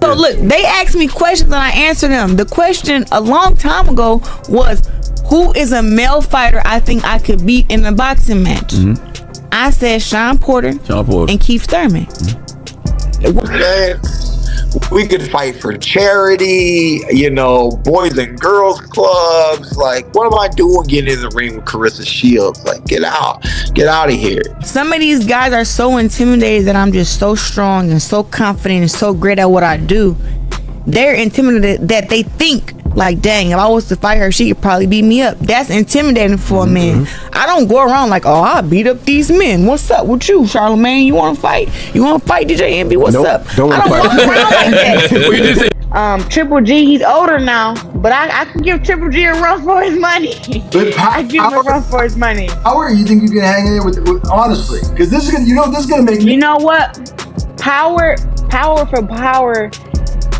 So look, they asked me questions and I answered them. The question a long time ago was, who is a male fighter I think I could beat in a boxing match? I said Sean Porter and Keith Thurman. We could fight for charity, boys and girls clubs. Like, what am I doing getting in the ring with Claressa Shields? Like, get out of here. Some of these guys are so intimidated that I'm just so strong and so confident and so great at what I do. They're intimidated that they think, like, dang, if I was to fight her, she could probably beat me up. That's intimidating for a man. I don't go around like, oh, I beat up these men. What's up with you, Charlamagne? You want to fight? You want to fight, DJ Envy? What's up? I don't go around like that. Triple G, he's older now, but I can give Triple G a run for his money. I give him a run for his money. How are you think you can hang in there with honestly? Because this is gonna, this is gonna make me. You know what? Power for power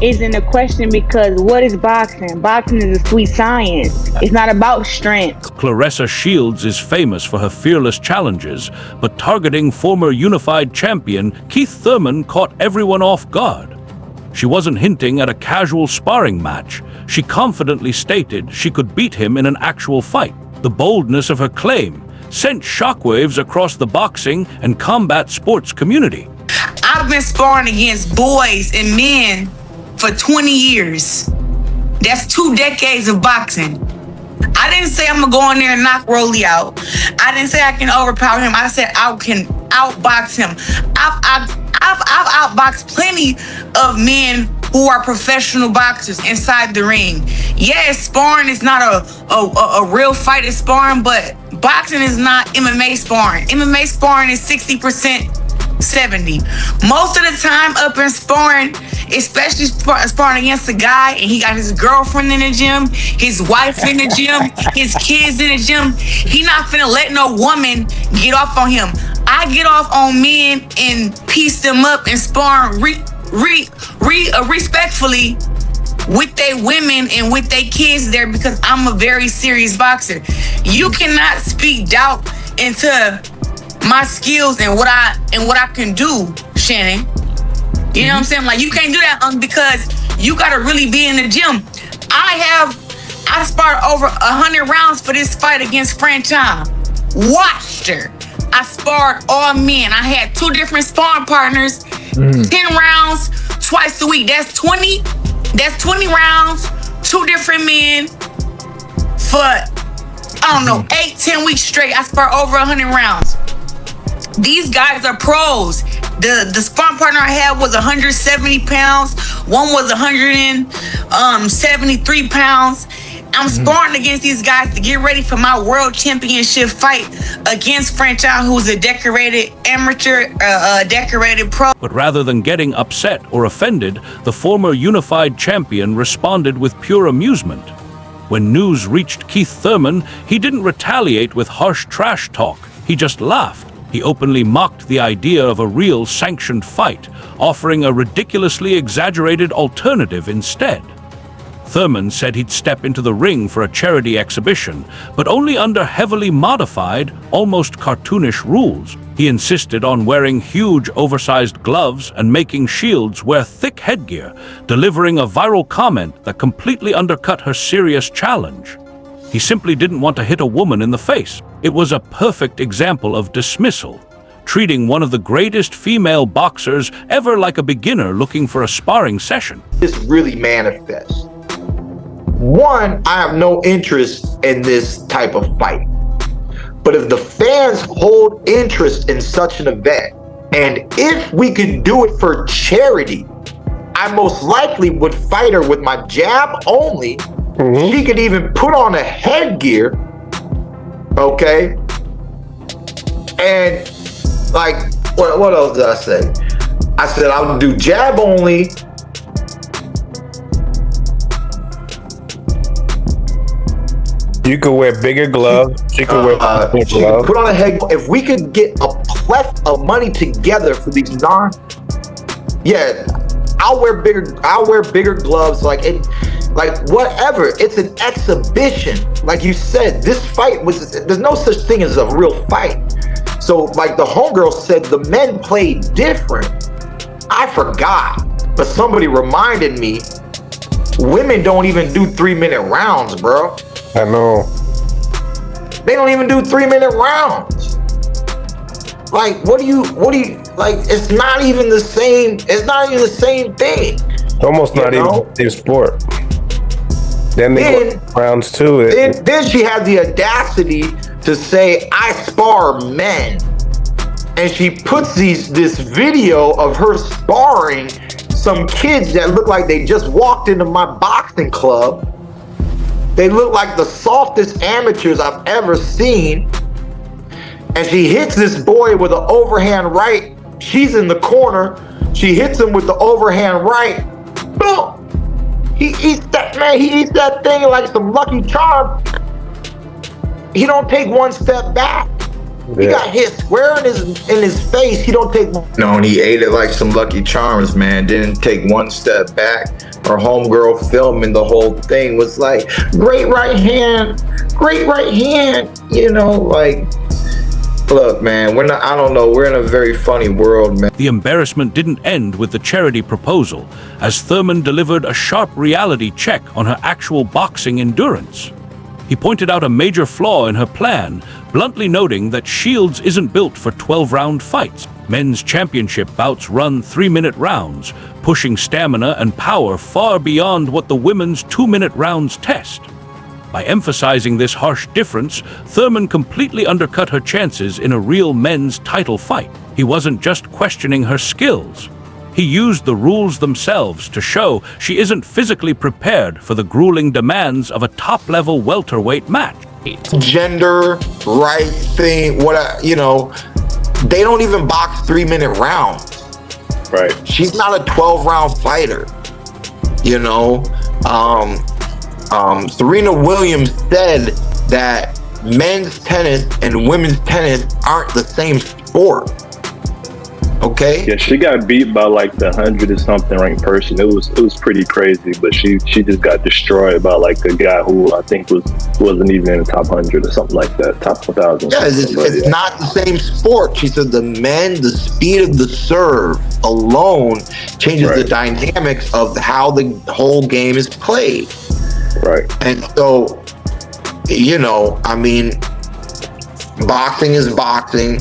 isn't a question, because what is boxing? Boxing is a sweet science. It's not about strength. Claressa Shields is famous for her fearless challenges, but targeting former unified champion Keith Thurman caught everyone off guard. She wasn't hinting at a casual sparring match. She confidently stated she could beat him in an actual fight. The boldness of her claim sent shockwaves across the boxing and combat sports community. I've been sparring against boys and men for 20 years. That's 2 decades of boxing. I didn't say I'm gonna go in there and knock Rolly out. I didn't say I can overpower him. I said I can outbox him. I've outboxed plenty of men who are professional boxers inside the ring. Yes, sparring is not a real fight is sparring, but boxing is not MMA sparring. MMA sparring is 60%. 70. Most of the time up in sparring, especially sparring against a guy and he got his girlfriend in the gym, his wife in the gym, his kids in the gym, he not finna let no woman get off on him. I get off on men and piece them up and spar respectfully with they women and with they kids there, because I'm a very serious boxer. You cannot speak doubt into my skills and what I can do, Shannon. You know what I'm saying? Like, you can't do that because you gotta really be in the gym. I sparred over 100 rounds for this fight against Franchon. Watched her. I sparred all men. I had 2 different sparring partners, 10 rounds twice a week. That's 20 rounds, 2 different men for, 8-10 weeks straight. I sparred over 100 rounds. These guys are pros. The sparring partner I had was 170 pounds. One was 173 pounds. I'm sparring against these guys to get ready for my world championship fight against Franchon, who's a decorated amateur, decorated pro. But rather than getting upset or offended, the former unified champion responded with pure amusement. When news reached Keith Thurman, he didn't retaliate with harsh trash talk. He just laughed. He openly mocked the idea of a real sanctioned fight, offering a ridiculously exaggerated alternative instead. Thurman said he'd step into the ring for a charity exhibition, but only under heavily modified, almost cartoonish rules. He insisted on wearing huge, oversized gloves and making Shields wear thick headgear, delivering a viral comment that completely undercut her serious challenge. He simply didn't want to hit a woman in the face. It was a perfect example of dismissal, treating one of the greatest female boxers ever like a beginner looking for a sparring session. This really manifests. One, I have no interest in this type of fight. But if the fans hold interest in such an event, and if we can do it for charity, I most likely would fight her with my jab only. She could even put on a headgear, okay? And like, what else did I say? I said I would do jab only. You could wear bigger gloves. She could wear she could put on a head. If we could get a plethora of money together for these I'll wear bigger gloves. Like whatever. It's an exhibition. Like you said, this fight there's no such thing as a real fight. So like the homegirl said, the men played different. I forgot. but somebody reminded me, women don't even do 3-minute rounds, bro. I know. They don't even do 3-minute rounds. Like, what do you, like, it's not even the same thing. It's almost not even the same sport. Then they go rounds too. Then she had the audacity to say, I spar men. And she puts this video of her sparring some kids that look like they just walked into my boxing club. They look like the softest amateurs I've ever seen. And she hits this boy with an overhand right. She's in the corner. She hits him with the overhand right. Boom! He eats that thing like some Lucky Charms. He don't take one step back. He got hit square in his face. He don't take one. No, and he ate it like some Lucky Charms, man. Didn't take one step back. Our homegirl filming the whole thing was like, great right hand. You know, like, look, man, I don't know. We're in a very funny world, man. The embarrassment didn't end with the charity proposal, as Thurman delivered a sharp reality check on her actual boxing endurance. He pointed out a major flaw in her plan, bluntly noting that Shields isn't built for 12-round fights. Men's championship bouts run 3-minute rounds, pushing stamina and power far beyond what the women's 2-minute rounds test. By emphasizing this harsh difference, Thurman completely undercut her chances in a real men's title fight. He wasn't just questioning her skills. He used the rules themselves to show she isn't physically prepared for the grueling demands of a top-level welterweight match. Gender right thing, they don't even box 3-minute rounds. Right. She's not a 12-round fighter. Serena Williams said that men's tennis and women's tennis aren't the same sport. Okay. Yeah, she got beat by like the 100 or something ranked person. It was pretty crazy, but she just got destroyed by like a guy who I think wasn't even in the top 100 or something like that, top 1,000. Yeah, it's not the same sport. She said the speed of the serve alone changes the dynamics of how the whole game is played. Right. And so, I mean, boxing is boxing.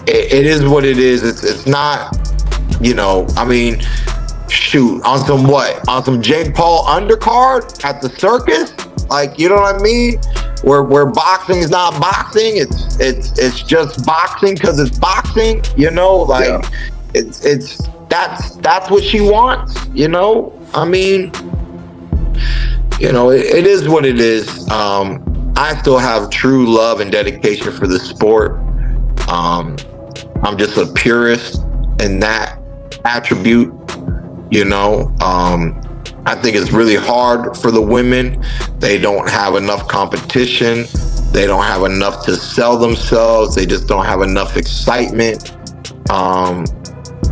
It is what it is. It's not, I mean, shoot, on some Jake Paul undercard at the circus? Like, you know what I mean? Where boxing is not boxing, it's just boxing because it's boxing, that's what she wants, I mean, it is what it is. I still have true love and dedication for the sport. I'm just a purist in that attribute, I think it's really hard for the women. They don't have enough competition. They don't have enough to sell themselves. They just don't have enough excitement,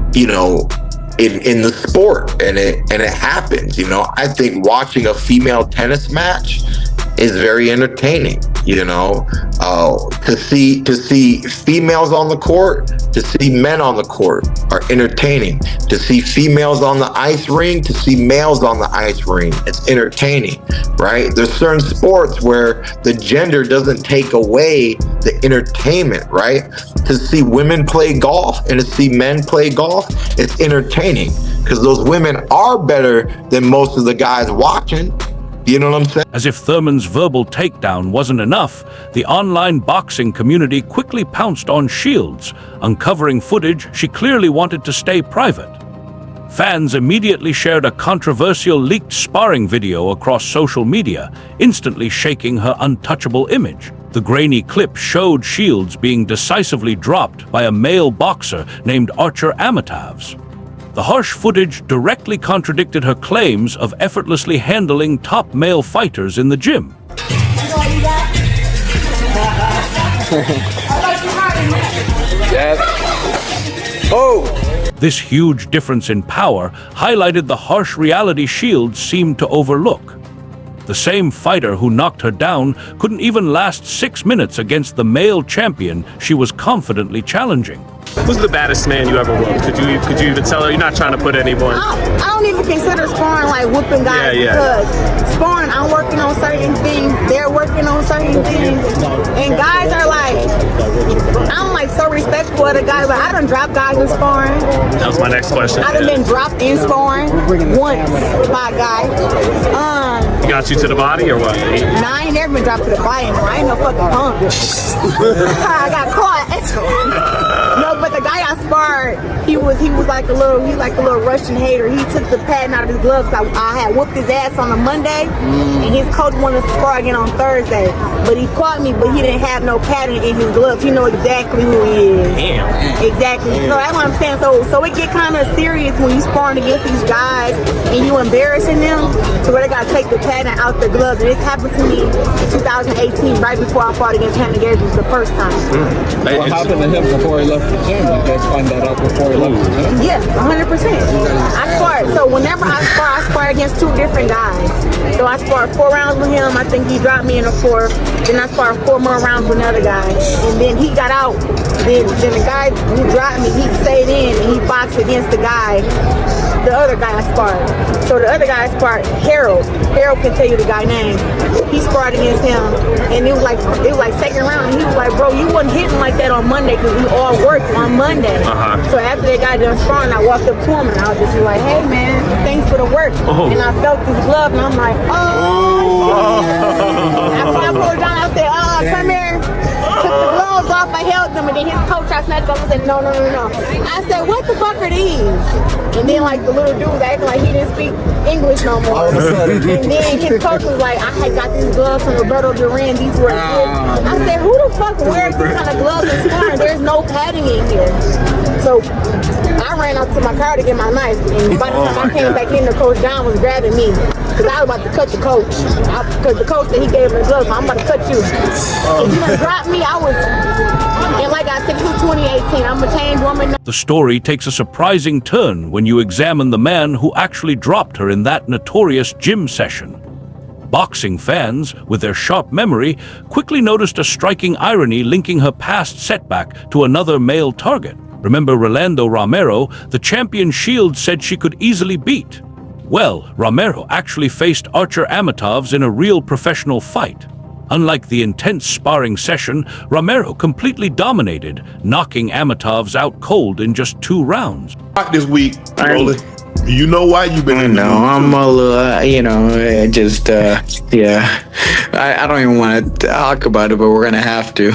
in the sport, and it happens. I think watching a female tennis match is very entertaining. To see females on the court, to see men on the court are entertaining. To see females on the ice ring, to see males on the ice ring, it's entertaining, right? There's certain sports where the gender doesn't take away the entertainment, right? To see women play golf and to see men play golf, it's entertaining because those women are better than most of the guys watching. You know what I'm saying? As if Thurman's verbal takedown wasn't enough, the online boxing community quickly pounced on Shields, uncovering footage she clearly wanted to stay private. Fans immediately shared a controversial leaked sparring video across social media, instantly shaking her untouchable image. The grainy clip showed Shields being decisively dropped by a male boxer named Archer Amitavs. The harsh footage directly contradicted her claims of effortlessly handling top male fighters in the gym. This huge difference in power highlighted the harsh reality Shields seemed to overlook. The same fighter who knocked her down couldn't even last 6 minutes against the male champion she was confidently challenging. Who's the baddest man you ever whooped? Could you even tell her? You're not trying to put anyone. I don't even consider sparring like whooping guys because sparring, I'm working on certain things, they're working on certain things, and guys are like, I'm like so respectful of the guys, but I done dropped guys in sparring. That was my next question. I done been dropped in sparring once by a guy. He got you to the body or what? Nah, I ain't never been dropped to the body. I ain't no fucking punk. I got caught. No, but the guy I sparred, he was like a little Russian hater. He took the padding out of his gloves. I had whooped his ass on a Monday, and his coach wanted to spar again on Thursday. But he caught me, but he didn't have no padding in his gloves. He know exactly who he is. Damn. Exactly. So that's what I'm saying. So it get kind of serious when you sparring against these guys and you embarrassing them to where they gotta take the padding out their gloves. And this happened to me in 2018, right before I fought against Hannah Gabriels the first time. What happened to him before he left the gym? You guys find that out before he left the gym? Yeah, 100%. I sparred. So whenever I spar against two different guys. So I sparred 4 rounds with him. I think he dropped me in the 4th. Then I sparred 4 more rounds with another guy. And then he got out. Then the guy who dropped me, he stayed in and he boxed against the other guy I sparred. So the other guy I sparred, Harold. Harold can tell you the guy's name. He sparred against him, and it was like second round. And he was like, "Bro, you wasn't hitting like that on Monday because we all worked on Monday." So after they got done sparring, I walked up to him and I was just like, "Hey man, thanks for the work." And I felt his glove, and I'm like, "Oh." After I pulled it down, I said, "Come here." Took the gloves off, I held them, and then his coach, I snatched them and said, no. I said, what the fuck are these? And then like the little dude acting like he didn't speak English no more. And then his coach was like, I had got these gloves from Roberto Duran, these were good. I said, who the fuck wears these kind of gloves in sparring? There's no padding in here. So I ran out to my car to get my knife, and by the time I came back in, the coach John was grabbing me. Because I was about to cut the coach. Because the coach said he gave me the gloves, I'm about to cut you. If you done dropped me, I was, and like I said, this was 2018. I'm a changed woman. The story takes a surprising turn when you examine the man who actually dropped her in that notorious gym session. Boxing fans, with their sharp memory, quickly noticed a striking irony linking her past setback to another male target. Remember Rolando Romero, the champion Shields said she could easily beat? Well, Romero actually faced Archer Amatovs in a real professional fight. Unlike the intense sparring session, Romero completely dominated, knocking Amatovs out cold in just 2 rounds. This week, Rolly, you know why you've been in the mood? I'm a little, yeah. I don't even want to talk about it, but we're going to have to.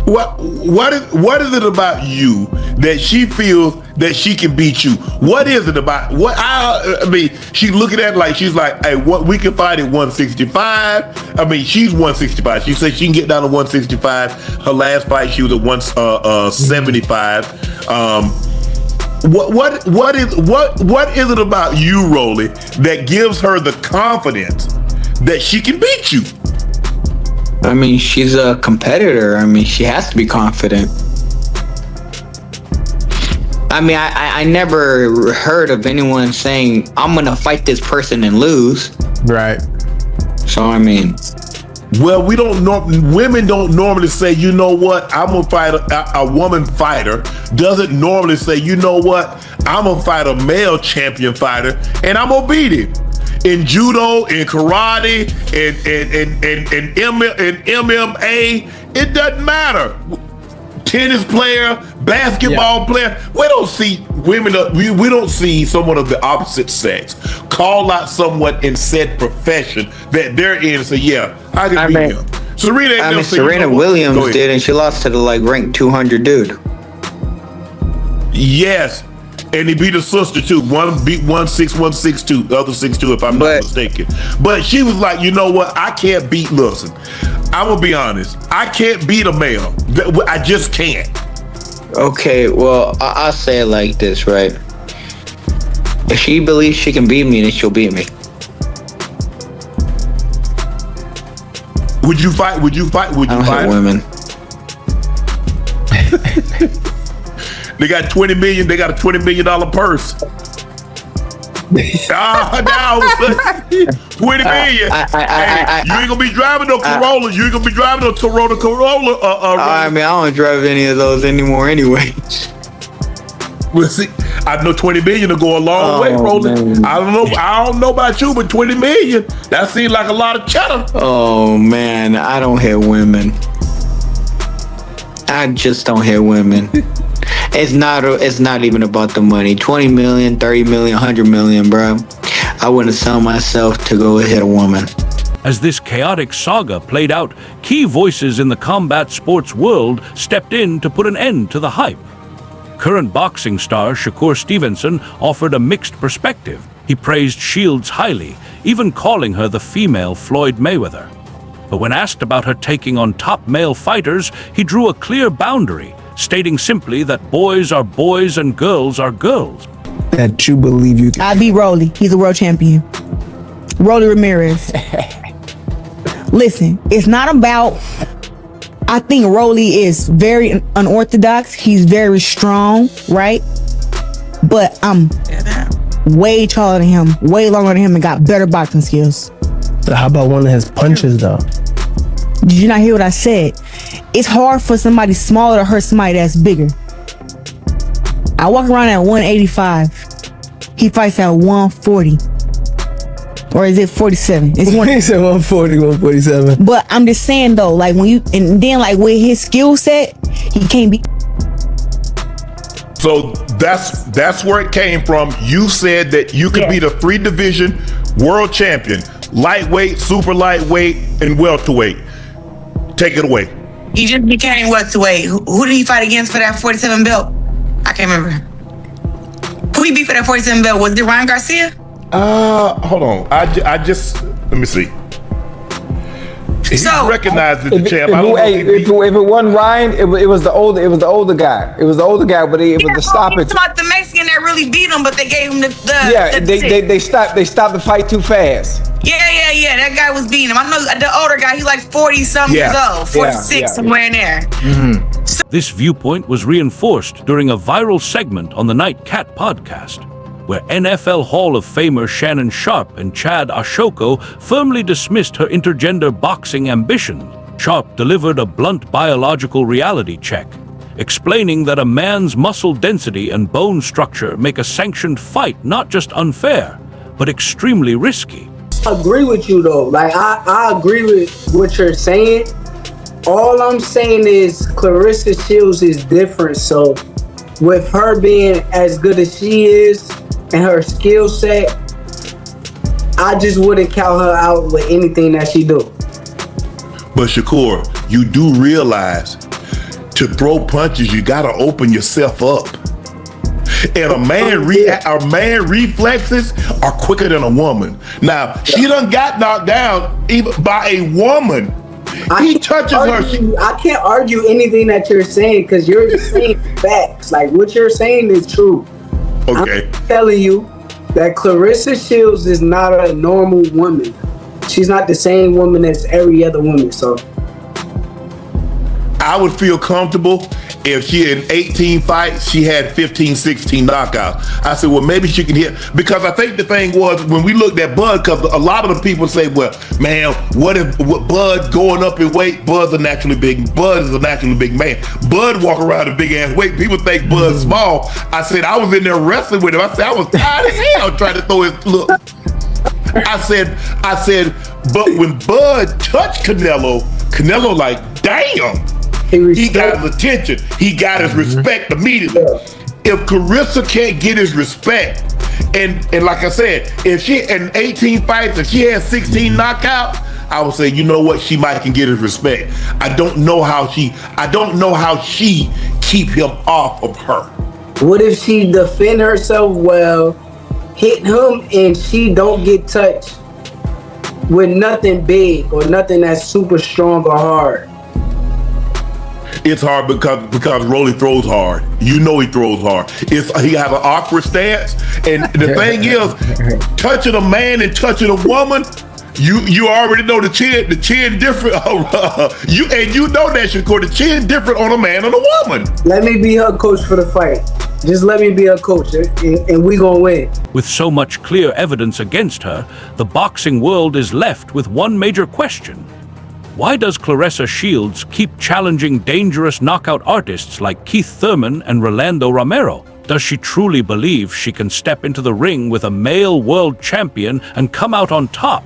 What is it about you that she feels that she can beat you? What is it about? I mean, she's looking at it like she's like, hey, what, we can fight at 165. I mean, she's 165. She said she can get down to 165. Her last fight, she was at 175. What is it about you, Rolly, that gives her the confidence that she can beat you? I mean, she's a competitor. I mean, she has to be confident. I mean, I never heard of anyone saying, I'm going to fight this person and lose. Right. So, I mean. Well, women don't normally say, you know what, I'm going to fight a woman fighter. Doesn't normally say, you know what, I'm going to fight a male champion fighter and I'm going to beat him. In judo, in karate, in MMA, it doesn't matter. Tennis player, basketball player, we don't see women. We don't see someone of the opposite sex call out someone in said profession that they're in and say, "Yeah, I can beat him." Serena Williams did, and she lost to the ranked 200 dude. Yes. And he beat her sister too. One beat 1-6, 1-6-2, the other 6-2 if I'm not mistaken. But she was like, you know what? I can't beat. Listen, I'm gonna be honest. I can't beat a male. I just can't. Okay, well, I'll say it like this, right? If she believes she can beat me, then she'll beat me. Would you fight? Would you fight? Would you fight? I don't hit women. They got $20 million. They got a $20 million purse. Now 20 million. You ain't gonna be driving no Corolla. You ain't gonna be driving no Corolla. I mean, I don't drive any of those anymore anyway. Well, see, I know 20 million will go a long way, Roland. Man. I don't know about you, but 20 million, that seems like a lot of cheddar. Oh man, I don't hit women. I just don't hit women. It's not even about the money. 20 million, 30 million, 100 million, bro. I wouldn't sell myself to go hit a woman. As this chaotic saga played out, key voices in the combat sports world stepped in to put an end to the hype. Current boxing star Shakur Stevenson offered a mixed perspective. He praised Shields highly, even calling her the female Floyd Mayweather. But when asked about her taking on top male fighters, he drew a clear boundary, stating simply that boys are boys and girls are girls. That you believe you can. I beat Rolly. He's a world champion. Rolly Ramirez. Listen, it's not about... I think Rolly is very unorthodox. He's very strong, right? But I'm way taller than him, way longer than him, and got better boxing skills. So how about one of his punches, though? Did you not hear what I said? It's hard for somebody smaller to hurt somebody that's bigger. I walk around at 185. He fights at 140. Or is it 47? It's He said 140, 147. But I'm just saying though, like when you, and then like with his skill set, he can't be. So that's where it came from. You said that you could be the 3-division world champion, lightweight, super lightweight, and welterweight. Take it away. He just became welterweight. Who did he fight against for that 47 belt? I can't remember. Who he beat for that 47 belt? Was it Ryan Garcia? Hold on. I just let me see. He recognized the champ. If it wasn't Ryan, it was the older guy. It was the older guy, but it was the stoppage. About the Mexican that really beat him, but they gave him they stopped the fight too fast. Yeah. That guy was beating him. I know the older guy. He's like 40-something years old, 46 somewhere in there. Mm-hmm. This viewpoint was reinforced during a viral segment on the Night Cat podcast, where NFL Hall of Famer Shannon Sharp and Chad Ashoko firmly dismissed her intergender boxing ambition. Sharp delivered a blunt biological reality check, explaining that a man's muscle density and bone structure make a sanctioned fight not just unfair, but extremely risky. I agree with you though. Like I agree with what you're saying. All I'm saying is Claressa Shields is different. So with her being as good as she is and her skill set, I just wouldn't count her out with anything that she do. But Shakur, you do realize to throw punches, you gotta open yourself up. And a man reflexes are quicker than a woman. Now, she done got knocked down even by a woman. He touches her. I can't argue anything that you're saying because you're just saying facts. Like what you're saying is true. Okay. I'm telling you that Claressa Shields is not a normal woman. She's not the same woman as every other woman. So I would feel comfortable if she in 18 fights, she had 15, 16 knockouts. I said, well, maybe she can hit. Because I think the thing was, when we looked at Bud, because a lot of the people say, well, man, what Bud going up in weight? Bud is a naturally big man. Bud walk around a big ass weight. People think Bud's small. I said, I was in there wrestling with him. I said, I was tired as hell trying to throw his look. I said, but when Bud touched Canelo like, damn. He got his attention. He got his respect immediately. If Claressa can't get his respect, and like I said, if she in 18 fights, if she has 16 knockouts, I would say, you know what, she might can get his respect. I don't know how she keep him off of her. What if she defend herself well, hit him, and she don't get touched with nothing big or nothing that's super strong or hard? It's hard because Rolly throws hard. You know he throws hard. He have an awkward stance, and the thing is, touching a man and touching a woman, you already know the chin different. You know that, Shakur, the chin different on a man and a woman. Let me be her coach for the fight. Just let me be a coach, and we gonna win. With so much clear evidence against her, the boxing world is left with one major question. Why does Claressa Shields keep challenging dangerous knockout artists like Keith Thurman and Rolando Romero? Does she truly believe she can step into the ring with a male world champion and come out on top?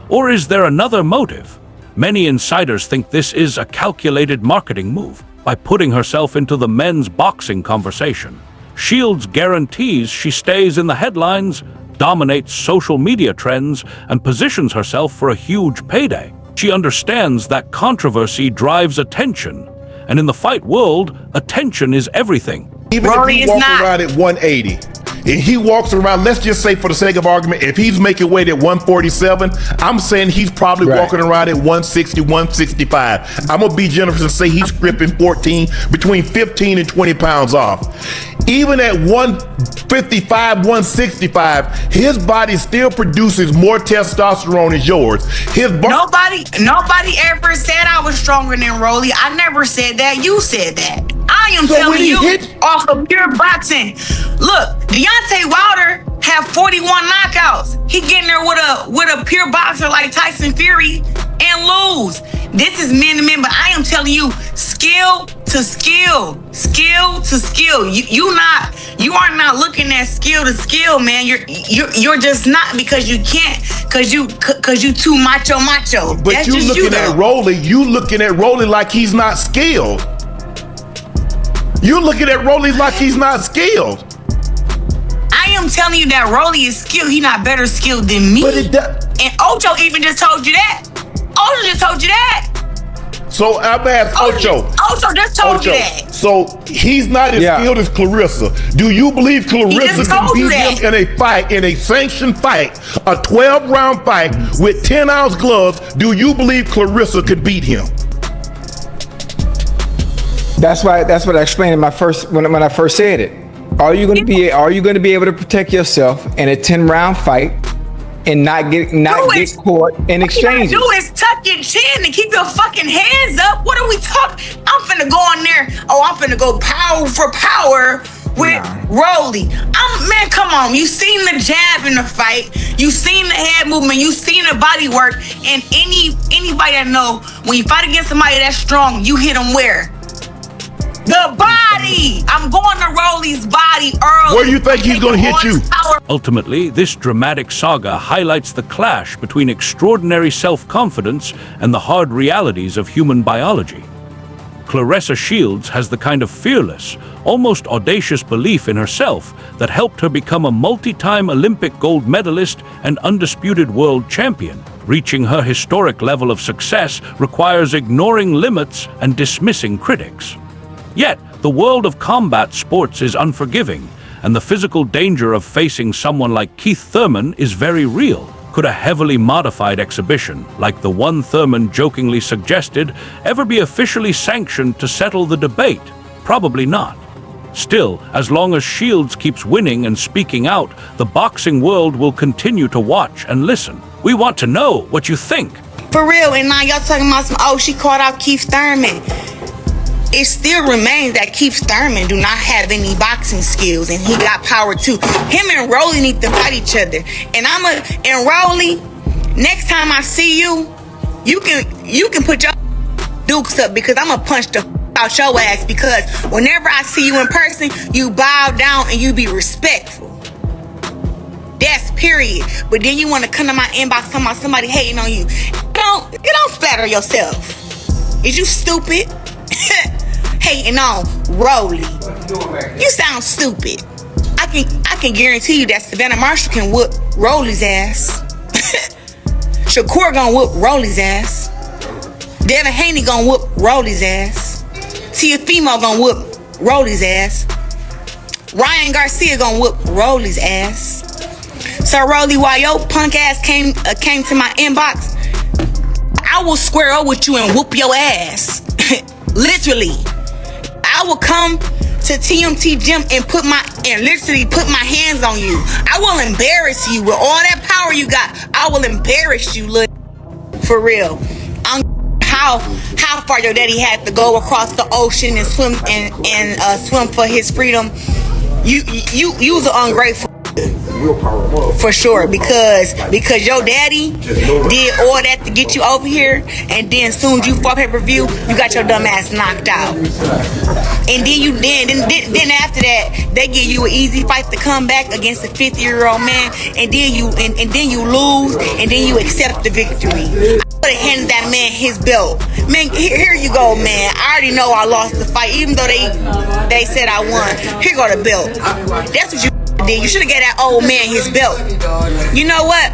Or is there another motive? Many insiders think this is a calculated marketing move. By putting herself into the men's boxing conversation, Shields guarantees she stays in the headlines, dominates social media trends, and positions herself for a huge payday. She understands that controversy drives attention, and in the fight world, attention is everything. Even if he walks around at 180, and he walks around, let's just say for the sake of argument, if he's making weight at 147, I'm saying he's probably walking around at 160, 165. I'm gonna be generous and say he's stripping between 15 and 20 pounds off. Even at 155, 165, his body still produces more testosterone than yours. Nobody ever said I was stronger than Rolly. I never said that. You said that. I am telling you off of pure boxing. Look, Deontay Wilder had 41 knockouts. He getting there with a pure boxer like Tyson Fury and lose. This is men to men, but I am telling you, skill to skill, skill to skill. You are not looking at skill to skill, man. You're just not, because you can't, cause you too macho. But that's you looking at Rolly, you looking at Rolly like he's not skilled. You looking at Rolly like he's not skilled. I am telling you that Rolly is skilled. He not better skilled than me. But and Ocho even just told you that. Ocho just told you that. So I'm asking Ocho. Ocho just told you that. So he's not as skilled as Claressa. Do you believe Claressa can beat him in a fight, in a sanctioned fight, a 12-round fight with 10-ounce gloves? Do you believe Claressa could beat him? That's what I explained in my when I first said it. Are you going to be able to protect yourself in a 10-round fight and not get caught in exchanges? All you do is tuck your chin and keep your fucking hands up. What are we talking? I'm finna go on there. I'm finna go power for power with Rolly. Man, come on. You seen the jab in the fight. You seen the head movement. You seen the body work. And anybody that know, when you fight against somebody that's strong, you hit them where? The body! I'm going to Rolly's body early. Where do you think he's going to hit you? Ultimately, this dramatic saga highlights the clash between extraordinary self-confidence and the hard realities of human biology. Claressa Shields has the kind of fearless, almost audacious belief in herself that helped her become a multi-time Olympic gold medalist and undisputed world champion. Reaching her historic level of success requires ignoring limits and dismissing critics. Yet, the world of combat sports is unforgiving, and the physical danger of facing someone like Keith Thurman is very real. Could a heavily modified exhibition, like the one Thurman jokingly suggested, ever be officially sanctioned to settle the debate? Probably not. Still, as long as Shields keeps winning and speaking out, the boxing world will continue to watch and listen. We want to know what you think. For real, and now y'all talking about she called out Keith Thurman. It still remains that Keith Thurman do not have any boxing skills, and he got power too. Him and Rolly need to fight each other. And Rolly, next time I see you, you can put your dukes up, because I'm gonna punch the out your ass, because whenever I see you in person, you bow down and you be respectful. That's period. But then you want to come to my inbox talking about somebody hating on you. You don't flatter yourself. Is you stupid? Hating on Rolly. You sound stupid. I can guarantee you that Savannah Marshall can whoop Rolly's ass. Shakur gonna whoop Rolly's ass. Devin Haney gonna whoop Rolly's ass. Teofimo gonna whoop Rolly's ass. Ryan Garcia gonna whoop Rolly's ass. So Rolly, while your punk ass came to my inbox, I will square up with you and whoop your ass. Literally. I will come to TMT gym and literally put my hands on you. I will embarrass you with all that power you got. I will embarrass you, look. For real. How far your daddy had to go across the ocean and swim and swim for his freedom. you was an ungrateful for sure, because your daddy did all that to get you over here, and then soon as you fought pay-per-view, you got your dumb ass knocked out. And then after that, they give you an easy fight to come back against a 50-year-old man, and then you lose, and then you accept the victory. I would have handed that man his belt. Man, here you go, man. I already know I lost the fight, even though they said I won. Here go the belt. That's what you did. You should have gave that old man his belt. You know what?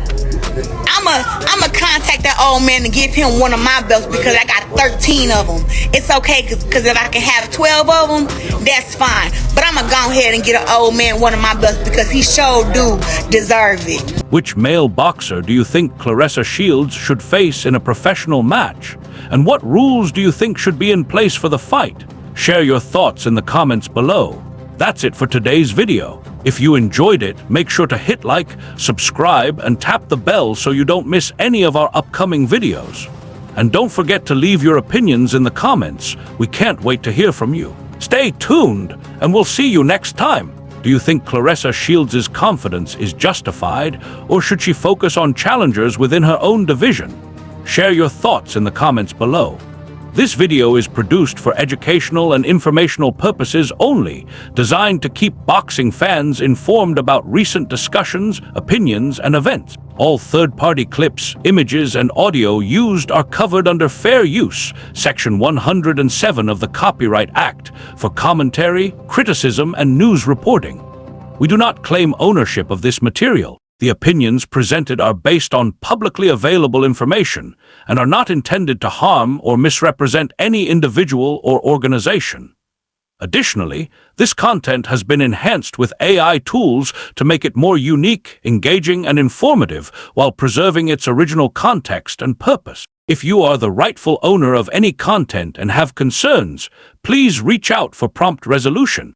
I'ma contact that old man and give him one of my belts, because I got 13 of them. It's okay, because if I can have 12 of them, that's fine. But I'ma go ahead and get an old man one of my belts, because he sure do deserve it. Which male boxer do you think Claressa Shields should face in a professional match? And what rules do you think should be in place for the fight? Share your thoughts in the comments below. That's it for today's video. If you enjoyed it, make sure to hit like, subscribe, and tap the bell so you don't miss any of our upcoming videos. And don't forget to leave your opinions in the comments. We can't wait to hear from you. Stay tuned, and we'll see you next time. Do you think Claressa Shields' confidence is justified, or should she focus on challengers within her own division? Share your thoughts in the comments below. This video is produced for educational and informational purposes only, designed to keep boxing fans informed about recent discussions, opinions, and events. All third-party clips, images, and audio used are covered under Fair Use, Section 107 of the Copyright Act, for commentary, criticism, and news reporting. We do not claim ownership of this material. The opinions presented are based on publicly available information and are not intended to harm or misrepresent any individual or organization. Additionally, this content has been enhanced with AI tools to make it more unique, engaging, and informative while preserving its original context and purpose. If you are the rightful owner of any content and have concerns, please reach out for prompt resolution.